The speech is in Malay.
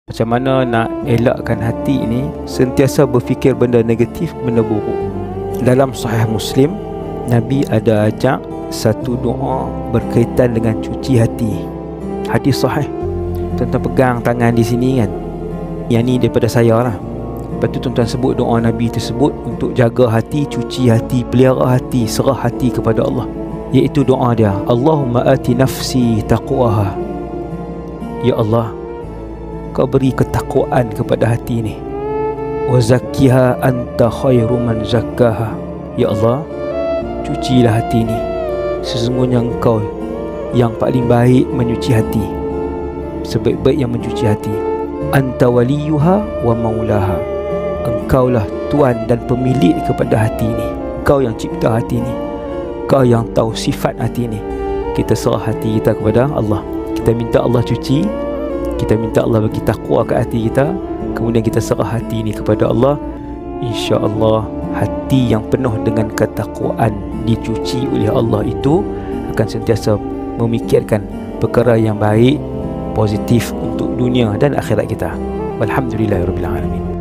Macam mana nak elakkan hati ini sentiasa berfikir benda negatif, benda buruk. Dalam Sahih Muslim, Nabi ada ajak satu doa berkaitan dengan cuci hati. Hadis sahih. Tuan-tuan pegang tangan di sini kan. Yang ni daripada saya lah. Lepas tu tuan-tuan sebut doa Nabi tersebut untuk jaga hati, cuci hati, pelihara hati, serah hati kepada Allah. Iaitu doa dia, Allahumma ati nafsi taqwaha. Ya Allah, Kau beri ketakwaan kepada hati ni. Wa zakkiha anta khairu man zakkaha. Ya Allah, cucilah hati ni. Sesungguhnya Engkau yang paling baik menyuci hati, sebaik-baik yang mencuci hati. Anta waliyuha wa maulaha. Engkaulah tuan dan pemilik kepada hati ni. Engkau yang cipta hati ni. Engkau yang tahu sifat hati ni. Kita serah hati kita kepada Allah. Kita minta Allah cuci. Kita minta Allah bagi takwa ke hati kita. Kemudian kita serah hati ini kepada Allah. InsyaAllah hati yang penuh dengan ketakwaan dicuci oleh Allah itu akan sentiasa memikirkan perkara yang baik, positif untuk dunia dan akhirat kita. Walhamdulillahirabbil alamin.